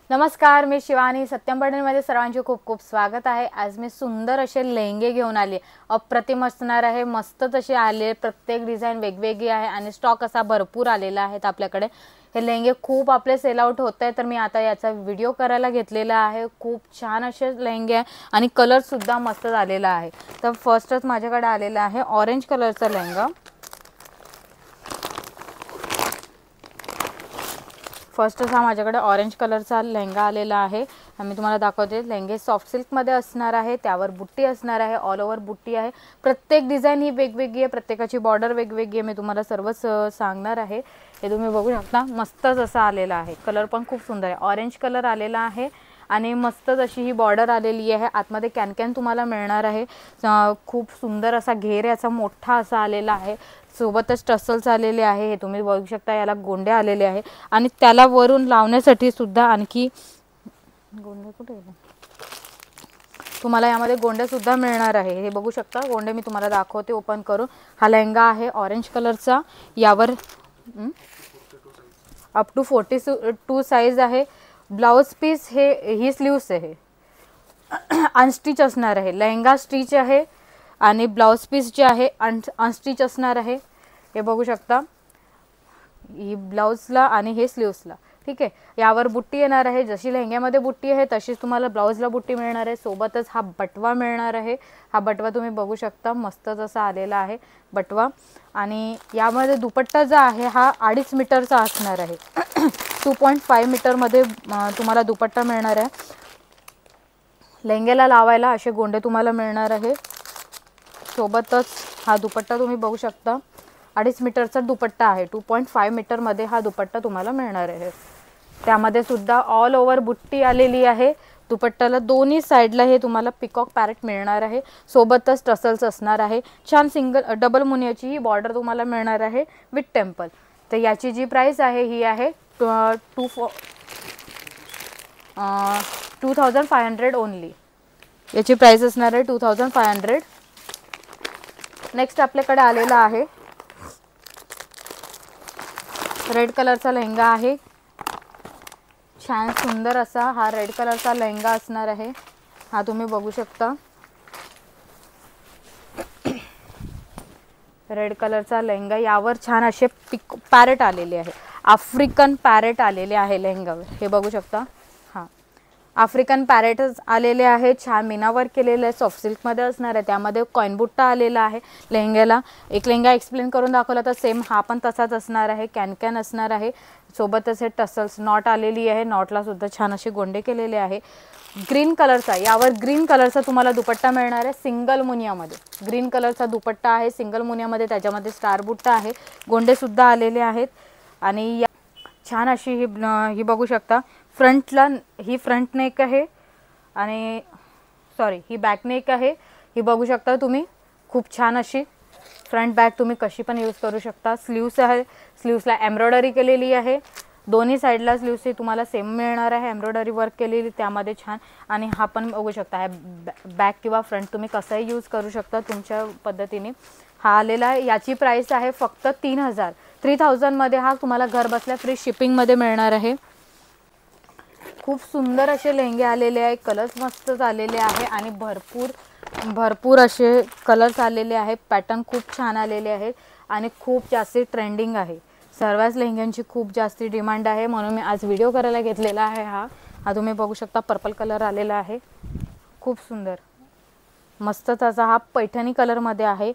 नमस्कार, मी शिवानी. सत्यम मध्ये सर्वांचे खूप खूप स्वागत आहे. आज मी सुंदर असे लेहंगे घेऊन आले. अप्रतिम असणार आहे. मस्तच असे आले. प्रत्येक डिझाइन वेगवेगळी आहे आणि स्टॉक असा भरपूर आलेला आहे आपल्याकडे. हे लेहंगे खूप आपले सेल आउट होत आहे, तर मी आता याचा व्हिडिओ करायला घेतलेला आहे. खूप छान असे लेहंगे आहे आणि कलर सुद्धा मस्त आलेला आहे. तर फर्स्टच माझ्याकडे आलेला आहे ऑरेंज कलरचा लेहंगा. फर्स्टच हा माझ्याकडे ऑरेंज कलरचा लेहंगा आलेला आहे. मी तुम्हाला दाखवते. लेहंगे सॉफ्ट सिल्कमध्ये असणार आहे. त्यावर बुट्टी असणार आहे. ऑल ओव्हर बुट्टी आहे. प्रत्येक डिझाईन ही वेगवेगळी आहे. प्रत्येकाची बॉर्डर वेगवेगळी आहे. मी तुम्हाला सर्वच सांगणार आहे. हे तुम्ही बघू शकता. मस्तच असा आलेला आहे. कलर पण खूप सुंदर आहे. ऑरेंज कलर आलेला आहे आणि मस्तच अशी ही बॉर्डर आलेली आहे. आतमध्ये कॅन तुम्हाला मिळणार आहे. खूप सुंदर असा घेर याचा मोठा असा आलेला आहे. सोबतच टसल्स आलेले आहे. हे तुम्ही बघू शकता. याला गोंडे आलेले आहे आणि त्याला वरून लावण्यासाठी सुद्धा आणखी गोंडे कुठे गेले, तुम्हाला यामध्ये गोंडे सुद्धा मिळणार आहे. हे बघू शकता. गोंडे मी तुम्हाला दाखवते ओपन करून. हा लेहंगा आहे ऑरेंज कलरचा. यावर अप टू 42 साइज आहे. ब्लाउज पीस ही स्लीव्स आहे. अनस्टिच असणार आहे. लेहंगा स्टिच आहे आणि ब्लाउज पीस जे आहे अनस्टिच असणार आहे. हे बघू शकता. ही ब्लाउजला आणि हे स्लीव्सला. ठीक आहे. यावर बुट्टी येणार आहे. जशी लेहंग्यामध्ये बुट्टी आहे तशीच तुम्हाला ब्लाउजला बुट्टी मिळणार आहे. सोबतच हा बटवा मिळणार आहे. हा बटवा तुम्ही बघू शकता. मस्तच असा आलेला आहे बटवा. आणि यामध्ये दुपट्टा जो आहे हा 2.5 मीटरचा असणार आहे. 2.5 मीटरमध्ये तुम्हाला दुपट्टा मिळणार आहे. लेहंग्याला लावायला असे गोंडे तुम्हाला मिळणार आहे. सोबतच हा दुपट्टा तुम्ही बघू शकता. 2.5 मीटरचा दुपट्टा आहे. 2.5 मीटरमध्ये हा दुपट्टा तुम्हाला मिळणार आहे. त्यामध्ये सुद्धा ऑल ओव्हर बुट्टी आलेली आहे. दुपट्ट्याला दोन्ही साईडला हे तुम्हाला पिकॉक पॅरेट मिळणार आहे. सोबतच टसल्स असणार आहे. छान डबल मुनियाची ही बॉर्डर तुम्हाला मिळणार आहे विथ टेम्पल. तर याची जी प्राइस आहे ही आहे 2500 ओनली. याची प्राइस असणार आहे 2500. नेक्स्ट आपल्याकडे आलेला आहे रेड कलरचा लेहंगा आहे. छान सुंदर असा हा रेड कलरचा लेहंगा असणार आहे. हा तुम्ही बघू शकता. रेड कलरचा लेहंगा. यावर छान असे पॅरेट आलेले आहे. आफ्रिकन पॅरेट आलेले आहे लेहंगावर. हे बघू शकता. हां, आफ्रिकन पॅरेटच आलेले आहे. छान मीनावर केलेलं आहे. सॉफ्ट सिल्कमध्ये असणार आहे. त्यामध्ये कॉइन बुट्टा आलेला आहे लेहंग्याला. एक लेहंगा एक्सप्लेन करून दाखवला तर सेम हा पण तसाच असणार आहे. कॅन असणार आहे. सोबतच हे टसल्स नॉट आलेली आहे. नॉटला सुद्धा छान असे गोंडे केलेले आहे. ग्रीन कलरचा. यावर ग्रीन कलरचा तुम्हाला दुपट्टा मिळणार आहे सिंगल मुनियामध्ये. ग्रीन कलरचा दुपट्टा आहे सिंगल मुनियामध्ये. त्याच्यामध्ये स्टार बुट्टा आहे. गोंडे सुद्धा आलेले आहेत. आणि छान अशी ही बघू शकता. फ्रंटला ही फ्रंट नेक आहे आणि ही बॅक नेक आहे. ही बघू शकता तुम्ही. खूप छान अशी फ्रंट बॅक तुम्ही कशी पण यूज करू शकता. स्लीव्स आहे. स्लीव्सला एम्ब्रॉयडरी केलेली आहे. दोन्ही साईडला स्लीव्स तुम्हाला सेम मिळणार आहे. एम्ब्रॉयडरी वर्क केलेली त्यामध्ये छान. आणि हा पण बघू शकता. हा बॅक किंवा फ्रंट तुम्ही कसंही यूज करू शकता तुमच्या पद्धतीने. हा आलेला आहे. याची प्राइस आहे फक्त 3000 मध्ये. हा तुम्हाला घर बसल्या फ्री शिपिंगमध्ये मिळणार आहे. खूप सुंदर असे लेहंगे आलेले आहे. कलर्स मस्तच आलेले आहे आणि भरपूर असे कलर्स आलेले आहेत. पॅटर्न खूप छान आलेले आहेत आणि खूप जास्त ट्रेंडिंग आहे. सर्वच लेहंग्यांची खूप जास्ती डिमांड आहे म्हणून मी आज व्हिडिओ करायला घेतलेला आहे. हा तुम्ही बघू शकता. पर्पल कलर आलेला आहे. खूप सुंदर मस्तच असा हा पैठणी कलरमध्ये आहे.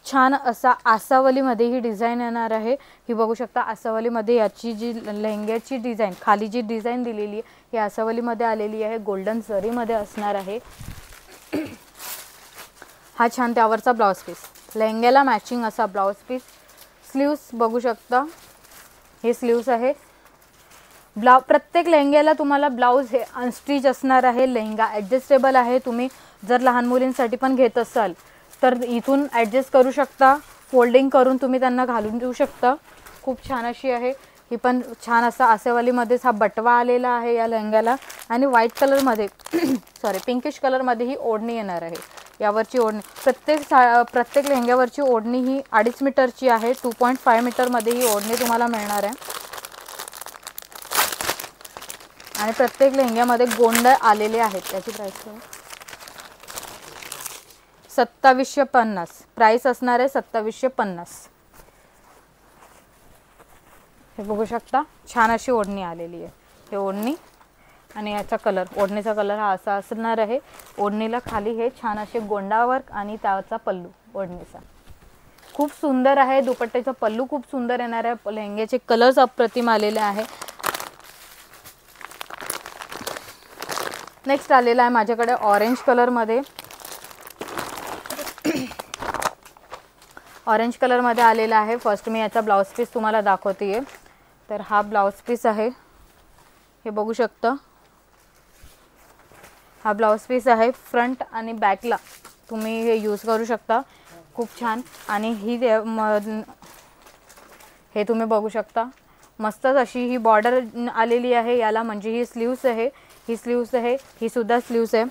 छान असा आसावलीमध्ये ही डिझाईन येणार आहे. ही बघू शकता. आसावलीमध्ये याची जी लेहंग्याची डिझाईन खाली जी डिझाईन दिलेली आहे ही आसावलीमध्ये आलेली आहे. गोल्डन जरीमध्ये असणार आहे. हा छान त्यावरचा ब्लाउज पीस. लेहंग्याला मॅचिंग असा ब्लाउज पीस. स्लीव्स बघू शकता. हे स्लीव्स आहे. प्रत्येक लेहंग्याला तुम्हाला ब्लाउज हे अनस्टिच असणार आहे. लेहंगा ॲडजस्टेबल आहे. तुम्ही जर लहान मुलींसाठी पण घेत असाल तर इथून ॲडजस्ट करू शकता. फोल्डिंग करून तुम्ही त्यांना घालून देऊ शकता. खूप छान अशी आहे. ही पण छान असा आसेवालीमध्येच हा बटवा आलेला आहे या लेहंग्याला. आणि व्हाईट कलरमध्ये पिंकिश कलरमध्ये ही ओढणी येणार आहे. यावरची ओढणी प्रत्येक लेहंग्यावरची ओढणी ही 2.5 मीटरची आहे. 2.5 मीटरमध्ये ही ओढणी तुम्हाला मिळणार आहे. आणि प्रत्येक लेहंग्यामध्ये गोंड आलेले आहेत. त्याची प्राइस काय? 2750. प्राइस असणार आहे 2750. हे बघू शकता, छान अशी ओढणी आलेली आहे. हे ओढणी आणि याचा कलर, ओढणीचा कलर हा असा असणार आहे. ओढणीला खाली हे छान असे गोंडावर आणि त्याचा पल्लू ओढणीचा खूप सुंदर आहे. दुपट्ट्याचा पल्लू खूप सुंदर येणार आहे. लेहंग्याचे कलर्स अप्रतिम आलेले आहे. नेक्स्ट आलेला आहे माझ्याकडे ऑरेंज कलरमध्ये. ऑरेंज कलरमध्ये आलेला आहे. फर्स्ट मी याचा ब्लाउज पीस तुम्हाला दाखवते. तर हा ब्लाउज पीस आहे, हे बघू शकता. हा ब्लाउज पीस आहे. फ्रंट आणि बॅकला तुम्ही हे यूज करू शकता. खूप छान. आणि हे तुम्ही बघू शकता, मस्तच अशी ही बॉर्डर आलेली आहे याला. म्हणजे ही स्लीव्स आहे, ही स्लीव्स आहे, ही सुद्धा स्लीव्स आहे.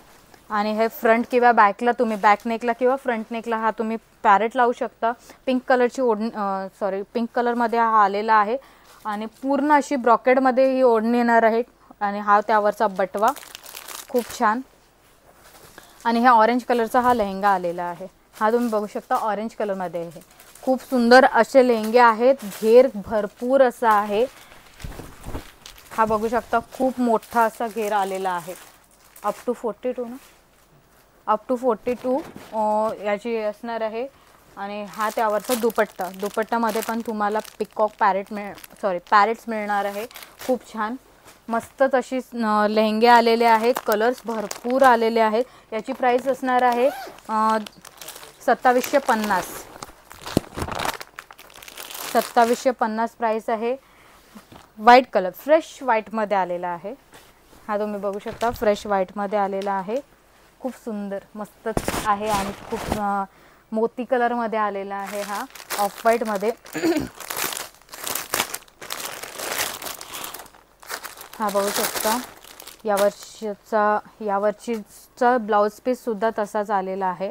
आणि हे फ्रंट किंवा बॅकला तुम्ही बॅक नेकला किंवा फ्रंट नेकला हा तुम्ही पॅरेट लावू शकता. पिंक कलरची ओढणी, पिंक कलरमध्ये हा आलेला आहे. आणि पूर्ण अशी ब्रॉकेडमध्ये ही ओढणी येणार आहे. आणि हा त्यावरचा बटवा खूप छान. आणि ह्या ऑरेंज कलरचा हा लेहंगा आलेला आहे. हा तुम्ही बघू शकता ऑरेंज कलरमध्ये आहे. खूप सुंदर असे लेहंगे आहेत. घेर भरपूर असा आहे. हा बघू शकता, खूप मोठा असा घेर आलेला आहे. अप टू 42 ना, अप टू 42 याची असणार आहे. आणि हा त्यावरचा दुपट्टा, दुपट्ट्यामध्ये पण तुम्हाला पिकॉक पॅरेट्स मिळणार आहे. खूप छान मस्तच अशी लेहंगे आलेले आहेत. कलर्स भरपूर आलेले आहेत. याची प्राइस असणार आहे 2750. 2750 प्राइस आहे. व्हाईट कलर, फ्रेश व्हाईटमध्ये आलेला आहे. हा तुम्ही बघू शकता, फ्रेश व्हाईटमध्ये आलेला आहे. खूप सुंदर मस्तच आहे. आणि खूप मोती कलरमध्ये आलेला आहे. हा ऑफ व्हाईटमध्ये. हा बघू शकता, यावर्षीचा ब्लाउज पीस सुद्धा तसाच आलेला आहे.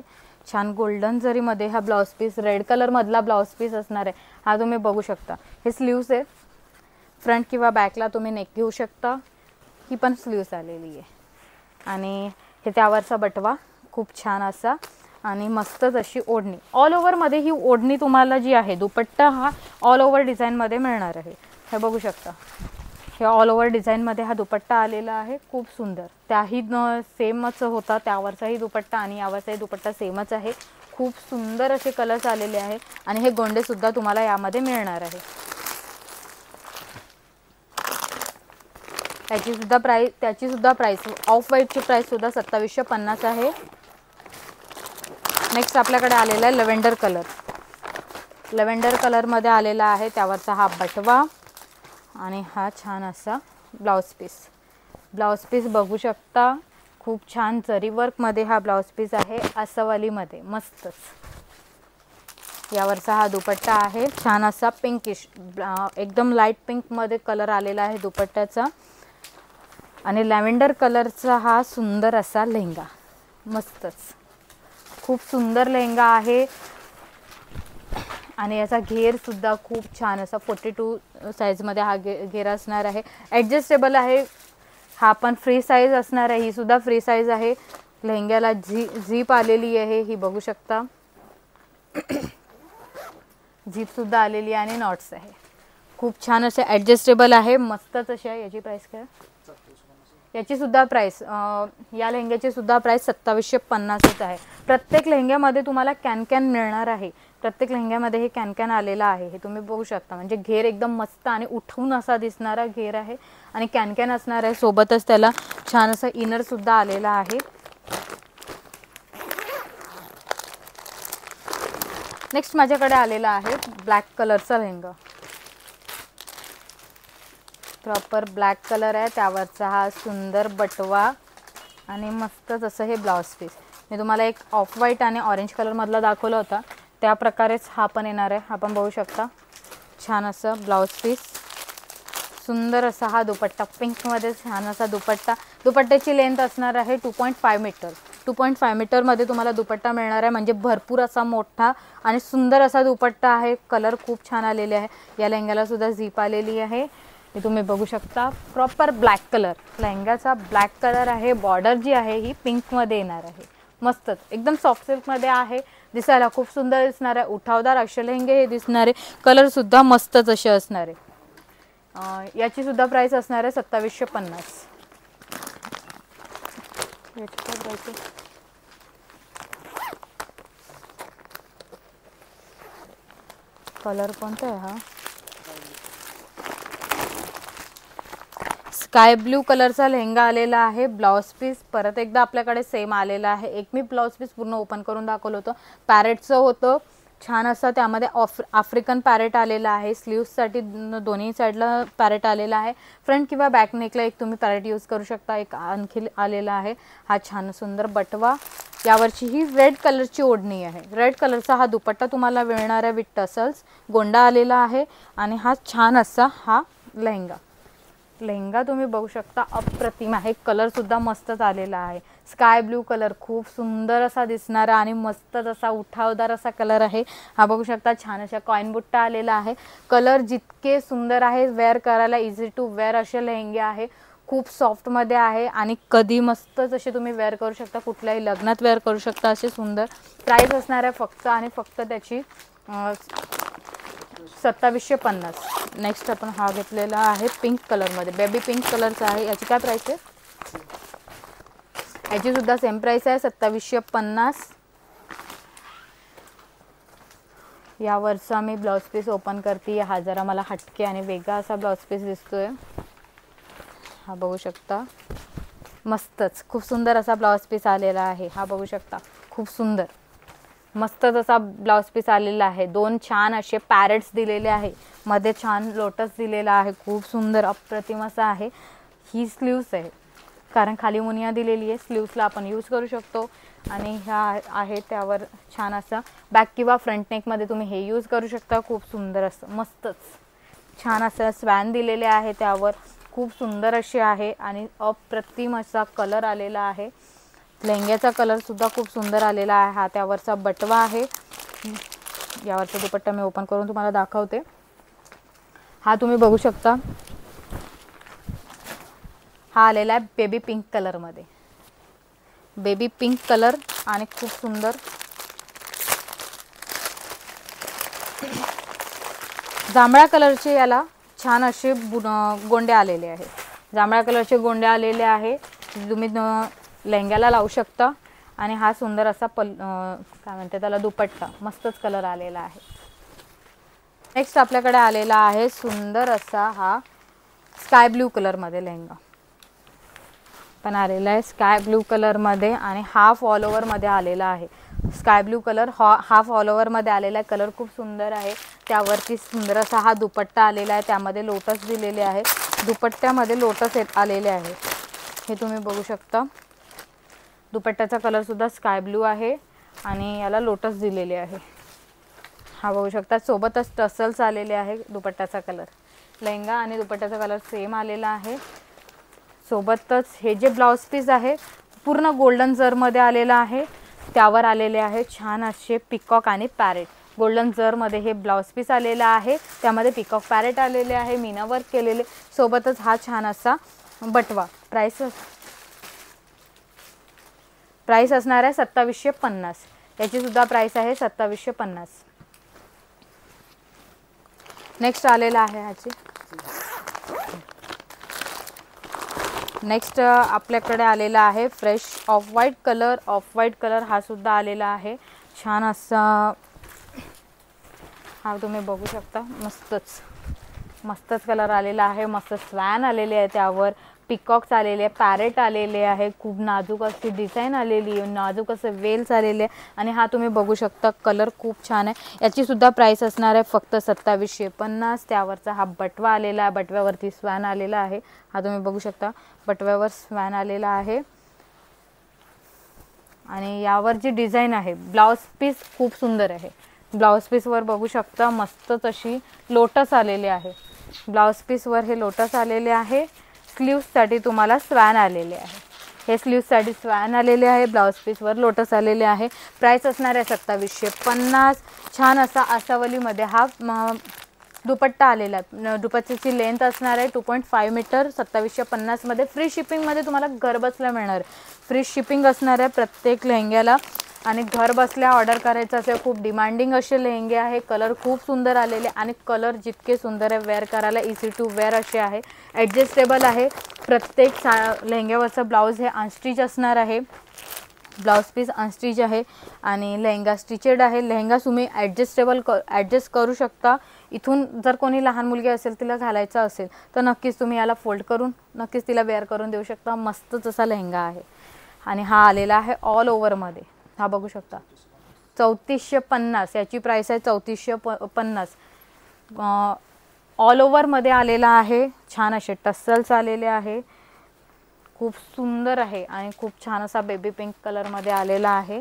छान गोल्डन जरीमध्ये हा ब्लाउज पीस, रेड कलरमधला ब्लाउज पीस असणार आहे. हा तुम्ही बघू शकता. हे स्लीव्स आहे. फ्रंट किंवा बॅकला तुम्ही नेक घेऊ शकता. ही पण स्लीव्स आलेली आहे. आणि हे त्यावरचा बटवा खूप छान असा. आणि मस्तच अशी ओढणी, ऑल ओव्हरमध्ये ही ओढणी तुम्हाला जी आहे, दुपट्टा हा ऑल ओव्हर डिझाईनमध्ये मिळणार आहे. हे बघू शकता, हे ऑल ओव्हर डिझाईनमध्ये हा दुपट्टा आलेला आहे. खूप सुंदर. त्याही सेमच होता त्यावरचाही दुपट्टा आणि यावरचाही दुपट्टा सेमच आहे. खूप सुंदर असे कलर्स आलेले आहे. आणि हे गोंडेसुद्धा तुम्हाला यामध्ये मिळणार आहे. त्याची सुद्धा प्राइस ऑफ व्हाईटची प्राइस सुद्धा 2750 आहे. नेक्स्ट आपल्याकडे आलेला आहे लव्हेंडर कलर. लव्हेंडर कलरमध्ये आलेला आहे. त्यावरचा हा बटवा आणि हा छान असा ब्लाउज पीस. ब्लाउज पीस बघू शकता, खूप छान जरी वर्कमध्ये हा ब्लाउज पीस आहे. असवालीमध्ये मस्तच. यावरचा हा दुपट्टा आहे. छान असा पिंकिश, एकदम लाईट पिंकमध्ये कलर आलेला आहे दुपट्ट्याचा. आणि लॅव्हेंडर कलरचा हा सुंदर असा लेहंगा. मस्तच, खूप सुंदर लेहंगा आहे. आणि याचा घेर सुद्धा खूप छान असा 42 साईजमध्ये हा घेर असणार आहे. ॲडजस्टेबल आहे. हा पण फ्री साईज असणार आहे. ही सुद्धा फ्री साईज आहे. लेहंग्याला झीप आलेली आहे, ही बघू शकता. झीप सुद्धा आलेली आहे आणि नॉट्स आहे. खूप छान असे ॲडजस्टेबल आहे. मस्तच अशी आहे. याची प्राइस काय? याची सुद्धा प्राइस, या लेहंग्याची सुद्धा प्राइस 2750च आहे. प्रत्येक लेहंग्यामध्ये तुम्हाला कॅन मिळणार आहे. प्रत्येक लेहंग्यामध्ये हे कॅन आलेला आहे. हे तुम्ही बघू शकता. म्हणजे घेर एकदम मस्त आणि उठून असा दिसणारा घेर आहे. आणि कॅन असणार आहे. सोबतच त्याला छान असा इनर सुद्धा आलेला आहे. नेक्स्ट माझ्याकडे आलेला आहे ब्लॅक कलरचा लेहंगा. प्रॉपर ब्लॅक कलर आहे. त्यावरचा हा सुंदर बटवा आणि मस्तच असं हे ब्लाउज पीस. मी तुम्हाला एक ऑफ व्हाईट आणि ऑरेंज कलरमधला दाखवला होता, त्या प्रकारेच हा पण येणार आहे. हा पण बघू शकता. छान असं ब्लाउज पीस, सुंदर असा हा दुपट्टा, पिंकमध्ये छान असा दुपट्टा. दुपट्ट्याची लेंथ असणार आहे 2.5 मीटर. 2.5 मीटरमध्ये तुम्हाला दुपट्टा मिळणार आहे. म्हणजे भरपूर असा मोठा आणि सुंदर असा दुपट्टा आहे. कलर खूप छान आलेले आहे. या लेहंग्याला सुद्धा झीप आलेली आहे. हे तुम्ही बघू शकता प्रॉपर ब्लॅक कलर, लेहंगाचा ब्लॅक कलर आहे. बॉर्डर जी आहे ही पिंकमध्ये येणार आहे. मस्तच एकदम सॉफ्ट सिल्कमध्ये आहे. दिसायला खूप सुंदर दिसणार आहे. उठावदार असे लेहंगे हे दिसणार आहे. कलरसुद्धा मस्तच असे असणार आहे. याची सुद्धा प्राईस असणार आहे 2750. याची काय प्राईस आहे? कलर कोणता आहे हा? स्काय ब्ल्यू कलरचा लेहंगा आलेला आहे. ब्लाउज पीस परत एकदा आपल्याकडे सेम आलेला आहे. एक मी ब्लाउज पीस पूर्ण ओपन करून दाखवलं होतं. पॅरेटचं होतं छान असं. त्यामध्ये आफ्रिकन पॅरेट आलेला आहे. स्लीव्ससाठी दोन्ही साईडला पॅरेट आलेला आहे. फ्रंट किंवा बॅक नेकला एक तुम्ही पॅरेट यूज करू शकता. एक आणखी आलेला आहे. हा छान सुंदर बटवा. यावरची ही रेड कलरची ओढणी आहे. रेड कलरचा हा दुपट्टा तुम्हाला मिळणार आहे विथ टसल्स. गोंडा आलेला आहे आणि हा छान असा हा लेहंगा. लेहंगा तुम्ही बघू शकता अप्रतिम आहे. कलरसुद्धा मस्तच आलेला आहे. स्काय ब्ल्यू कलर खूप सुंदर असा दिसणारा आणि मस्तच असा उठावदार असा कलर आहे. हा बघू शकता छान अशा कॉइन बुट्टा आलेला आहे. कलर जितके सुंदर आहे वेअर करायला इझी टू वेअर असे लेहंगे आहे. खूप सॉफ्टमध्ये आहे आणि कधी मस्तच असे तुम्ही वेअर करू शकता. कुठल्याही लग्नात वेअर करू शकता असे सुंदर. प्राईस असणार आहे फक्त आणि फक्त त्याची 2750. नेक्स्ट आपण हा घेतलेला आहे पिंक कलरमध्ये. बेबी पिंक कलरचा आहे. याची काय प्राईस आहे? याची सुद्धा सेम प्राईस आहे 2750. यावरचा मी ब्लाउज पीस ओपन करते. हा जरा मला हटके आणि वेगळा असा ब्लाउज पीस दिसतोय. हा बघू शकता मस्तच खूप सुंदर असा ब्लाउज पीस आलेला आहे. हा बघू शकता खूप सुंदर मस्तच असा ब्लाउज पीस आलेला आहे. दोन छान असे पॅरेट्स दिलेले आहे. मध्ये छान लोटस दिलेला आहे. खूप सुंदर अप्रतिम असा आहे. ही स्लीव्स आहे कारण खाली मुनिया दिलेली आहे. स्लीव्सला आपण यूज करू शकतो. आणि ह्या आहे त्यावर छान असा बॅक किंवा फ्रंट नेकमध्ये तुम्ही हे यूज करू शकता. खूप सुंदर असं मस्तच छान असं स्वॅन दिलेले आहे. त्यावर खूप सुंदर अशी आहे आणि अप्रतिम असा कलर आलेला आहे. लेहंग्याचा कलर सुद्धा खूप सुंदर आलेला आहे. हा त्यावरचा बटवा आहे. यावरचा दुपट्टा मी ओपन करून तुम्हाला दाखवते. हा तुम्ही बघू शकता हा आलेला आहे बेबी पिंक कलरमध्ये. बेबी पिंक कलर आणि खूप सुंदर जांभळ्या कलरचे याला छान असे गोंडे आलेले आहे. जांभळ्या कलरचे गोंडे आलेले आहे. तुम्ही लेहंग्याला लावू शकता. आणि हा सुंदर असा काय म्हणते त्याला दुपट्टा मस्तच कलर आलेला आहे. नेक्स्ट आपल्याकडे आलेला आहे सुंदर असा हा स्काय ब्ल्यू कलरमध्ये लेहंगा पण आलेला आहे. स्काय ब्ल्यू कलरमध्ये आणि हाफ ऑल ओव्हरमध्ये आलेला आहे. Sky blue colour half all ओव्हरमध्ये आलेला आहे. कलर खूप सुंदर आहे. त्यावरती सुंदर असा हा दुपट्टा आलेला आहे. त्यामध्ये लोटस दिलेले आहे. दुपट्ट्यामध्ये लोटस आलेले आहे. हे तुम्ही बघू शकता. दुपट्ट्याचा कलरसुद्धा स्काय ब्ल्यू आहे आणि याला लोटस दिलेले आहे. हा बघू शकता. सोबतच टसल्स आलेले आहे. दुपट्ट्याचा कलर लेहंगा आणि दुपट्ट्याचा कलर सेम आलेला आहे. सोबतच हे जे ब्लाउज पीस आहे पूर्ण गोल्डन जरमध्ये आलेला आहे. त्यावर आलेले आहे छान असे पिकॉक आणि पॅरेट. गोल्डन जरमध्ये हे ब्लाउज पीस आलेला आहे. त्यामध्ये पिकॉक पॅरेट आलेले आहे मीना वर्क केलेले. सोबतच हा छान असा बटवा. प्राइस असणार आहे 2750. याची सुद्धा प्राइस आहे 2750. नेक्स्ट आलेला आहे ह्याची नेक्स्ट आपल्याकडे आलेला आहे fresh off white colour. Off white colour हा सुद्धा आलेला आहे छान असा. हा तुम्ही बघू शकता मस्तच कलर आलेला आहे. मस्त स्वॅन आलेले आहे. त्यावर पिकॉक्स आलेले आहे. पॅरेट आलेले आहे. खूप नाजूक अशी डिझाईन आलेली आहे. नाजूक असं वेल्स आलेले आहे. आणि हा तुम्ही बघू शकता कलर खूप छान आहे. याची सुद्धा प्राइस असणार आहे फक्त 2750. त्यावरचा हा बटवा आलेला आहे. बटव्यावरती स्वॅन आलेला आहे. हा तुम्ही बघू शकता बटव्यावर स्वॅन आलेला आहे. आणि यावर जी डिझाईन आहे ब्लाउज पीस खूप सुंदर आहे. ब्लाउज पीसवर बघू शकता मस्तच अशी लोटस आलेले आहे. ब्लाउज पीसवर हे लोटस आलेले आहे. स्लीव्ससाठी तुम्हाला स्वॅन आलेले आहे. हे स्लीव्ससाठी स्वॅन आलेले आहे. ब्लाउज पीसवर लोटस आलेले आहे. प्राइस असणार आहे 2750. छान असा आसावलीमध्ये हा दुपट्टा आलेला आहे, दुपट्ट्याची लेंथ असणार आहे 2.5 मीटर 2750 मध्ये. फ्री शिपिंगमध्ये तुम्हाला घर बसल्या मिळणार. फ्री शिपिंग असणार आहे प्रत्येक लेहंग्याला आणि घर बसल्या ऑर्डर करायचं असेल. खूप डिमांडिंग असे लेहंगे आहे. कलर खूप सुंदर आलेले आणि कलर जितके सुंदर आहे वेअर करायला इझी टू वेअर असे आहे. ॲडजस्टेबल आहे. प्रत्येक लेहंग्यावरचं ब्लाऊज हे अनस्टिच असणार आहे. ब्लाऊज पीस अनस्टिच आहे आणि लेहंगा स्टिचेड आहे. लेहंगा तुम्ही ॲडजस्ट करू शकता. इथून जर कोणी लहान मुलगी असेल तिला घालायचं असेल तर नक्कीच तुम्ही याला फोल्ड करून नक्कीच तिला वेअर करून देऊ शकता. मस्तच असा लेहंगा आहे आणि हा आलेला आहे ऑल ओव्हरमध्ये. हा बघू शकता 3450 याची प्राइस आहे. 3450 ऑल ओव्हरमध्ये आलेला आहे. छान असे टस्सल्स आलेले आहे. खूप सुंदर आहे आणि खूप छान असा बेबी पिंक कलरमध्ये आलेला आहे.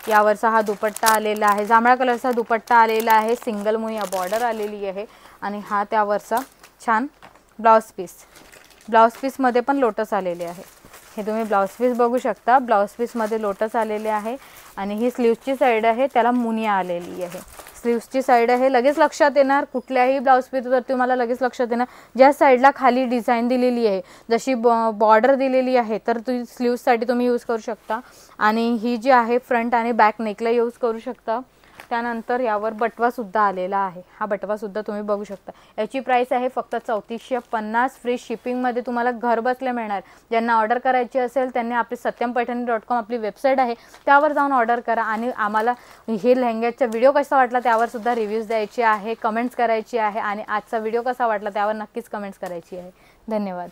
यावरचा हा दुपट्टा आलेला आहे. जांभळा कलरचा दुपट्टा आलेला आहे. सिंगल मुनिया बॉर्डर आलेली आहे आणि हा त्यावरचा छान ब्लाऊज पीस. ब्लाऊज पीसमध्ये पण लोटस आलेले आहे. हे तुम्ही ब्लाऊज पीस बघू शकता. ब्लाऊज पीसमध्ये लोटस आलेले आहे आणि ही स्लीव्सची साईड आहे त्याला मुनिया आलेली आहे. स्लीव्सची साईड आहे. लगेच लक्षात येणार कुठल्याही ब्लाऊज पीसवर तुम्हाला लगेच लक्षात येणार ज्या साईडला खाली डिझाईन दिलेली आहे जशी बॉर्डर दिलेली आहे तर ती स्लीव्ससाठी तुम्ही यूज करू शकता आणि ही जी आहे फ्रंट आणि बॅक नेकला यूज करू शकता. त्यानंतर यावर बटवासुद्धा आलेला आहे. हा बटवासुद्धा तुम्ही बघू शकता. याची प्राइस आहे फक्त 3450. फ्री शिपिंगमध्ये तुम्हाला घर बसल्या मिळणार. ज्यांना ऑर्डर करायची असेल त्यांनी आपली satyampaithani.com आपली वेबसाईट आहे त्यावर जाऊन ऑर्डर करा आणि आम्हाला हे लेहंग्याचा व्हिडिओ कसा वाटला त्यावर सुद्धा रिव्ह्यूज द्यायचे आहे, कमेंट्स करायची आहे आणि आजचा व्हिडिओ कसा वाटला त्यावर नक्कीच कमेंट्स करायची आहे. धन्यवाद.